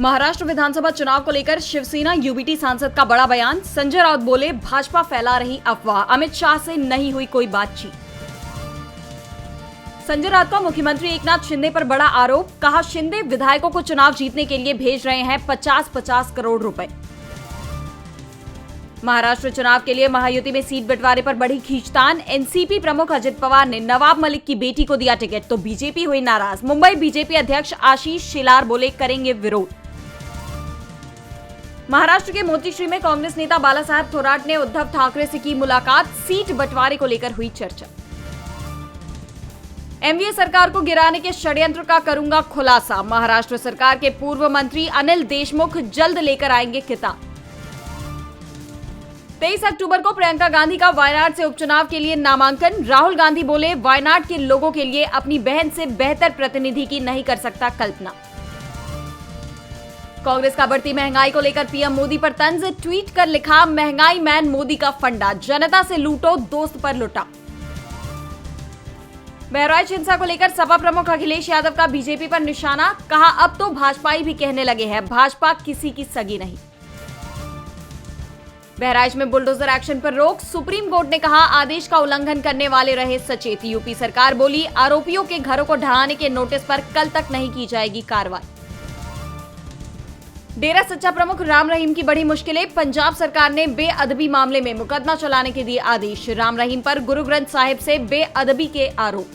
महाराष्ट्र विधानसभा चुनाव को लेकर शिवसेना यूबीटी सांसद का बड़ा बयान। संजय राउत बोले, भाजपा फैला रही अफवाह, अमित शाह से नहीं हुई कोई बातचीत। संजय राउत का मुख्यमंत्री एकनाथ शिंदे पर बड़ा आरोप, कहा शिंदे विधायकों को चुनाव जीतने के लिए भेज रहे हैं 50-50 करोड़ रुपए। महाराष्ट्र चुनाव के लिए महायुति में सीट बंटवारे पर बढ़ी खींचतान। एनसीपी प्रमुख अजित पवार ने नवाब मलिक की बेटी को दिया टिकट तो बीजेपी हुई नाराज। मुंबई बीजेपी अध्यक्ष आशीष शेलार बोले, करेंगे विरोध। महाराष्ट्र के मोतीश्री में कांग्रेस नेता बालासाहेब थोराट ने उद्धव ठाकरे से की मुलाकात। सीट बंटवारे को लेकर हुई चर्चा। एनडीए सरकार को गिराने के षड्यंत्र का करूंगा खुलासा। महाराष्ट्र सरकार के पूर्व मंत्री अनिल देशमुख जल्द लेकर आएंगे किताब। 23 अक्टूबर को प्रियंका गांधी का वायनाड से उपचुनाव के लिए नामांकन। राहुल गांधी बोले, वायनाड के लोगों के लिए अपनी बहन से बेहतर प्रतिनिधि की नहीं कर सकता कल्पना। कांग्रेस का बढ़ती महंगाई को लेकर पीएम मोदी पर तंज। ट्वीट कर लिखा, महंगाई मैन मोदी का फंडा, जनता से लूटो, दोस्त पर लुटा। बहराइच हिंसा को लेकर सपा प्रमुख अखिलेश यादव का बीजेपी पर निशाना, कहा अब तो भाजपाई भी कहने लगे हैं भाजपा किसी की सगी नहीं। बहराइच में बुलडोजर एक्शन पर रोक। सुप्रीम कोर्ट ने कहा आदेश का उल्लंघन करने वाले रहे सचेत। यूपी सरकार बोली, आरोपियों के घरों को ढहाने के नोटिस पर कल तक नहीं की जाएगी कार्रवाई। डेरा सच्चा प्रमुख राम रहीम की बड़ी मुश्किलें। पंजाब सरकार ने बेअदबी मामले में मुकदमा चलाने के दिए आदेश। राम रहीम पर गुरु ग्रंथ साहिब से बेअदबी के आरोप।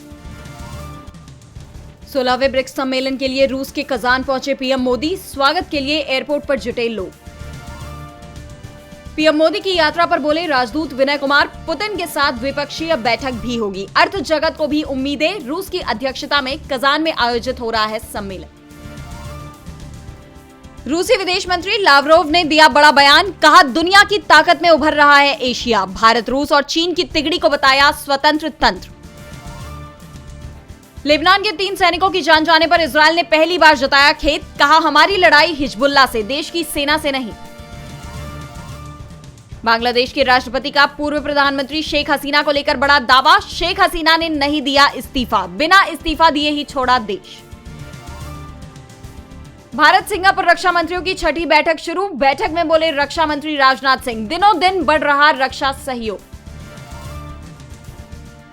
16वें ब्रिक्स सम्मेलन के लिए रूस के कजान पहुंचे पीएम मोदी। स्वागत के लिए एयरपोर्ट पर जुटे लोग। पीएम मोदी की यात्रा पर बोले राजदूत विनय कुमार, पुतिन के साथ द्विपक्षीय बैठक भी होगी। अर्थ जगत को भी उम्मीदें। रूस की अध्यक्षता में कजान में आयोजित हो रहा है सम्मेलन। रूसी विदेश मंत्री लावरोव ने दिया बड़ा बयान, कहा दुनिया की ताकत में उभर रहा है एशिया। भारत, रूस और चीन की तिगड़ी को बताया स्वतंत्र तंत्र। लेबनान के 3 सैनिकों की जान जाने पर इजरायल ने पहली बार जताया खेद, कहा हमारी लड़ाई हिजबुल्लाह से, देश की सेना से नहीं। बांग्लादेश के राष्ट्रपति का पूर्व प्रधानमंत्री शेख हसीना को लेकर बड़ा दावा। शेख हसीना ने नहीं दिया इस्तीफा, बिना इस्तीफा दिए ही छोड़ा देश। भारत सिंगापुर रक्षा मंत्रियों की 6ठी बैठक शुरू। बैठक में बोले रक्षा मंत्री राजनाथ सिंह, दिनों दिन बढ़ रहा रक्षा सहयोग।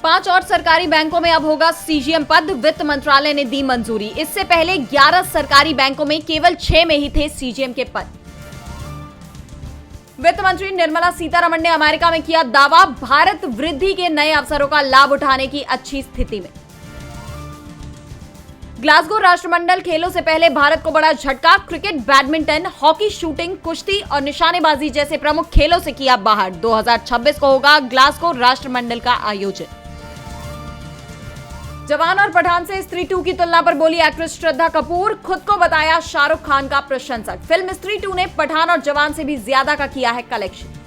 5 और सरकारी बैंकों में अब होगा सीजीएम पद। वित्त मंत्रालय ने दी मंजूरी। इससे पहले 11 सरकारी बैंकों में केवल 6 में ही थे सीजीएम के पद। वित्त मंत्री निर्मला सीतारमण ने अमेरिका में किया दावा, भारत वृद्धि के नए अवसरों का लाभ उठाने की अच्छी स्थिति में। ग्लासगो राष्ट्रमंडल खेलों से पहले भारत को बड़ा झटका। क्रिकेट, बैडमिंटन, हॉकी, शूटिंग, कुश्ती और निशानेबाजी जैसे प्रमुख खेलों से किया बाहर। 2026 को होगा ग्लासगो राष्ट्रमंडल का आयोजन। जवान और पठान से स्त्री 2 की तुलना पर बोली एक्ट्रेस श्रद्धा कपूर, खुद को बताया शाहरुख खान का प्रशंसक। फिल्म स्त्री 2 ने पठान और जवान से भी ज्यादा का किया है कलेक्शन।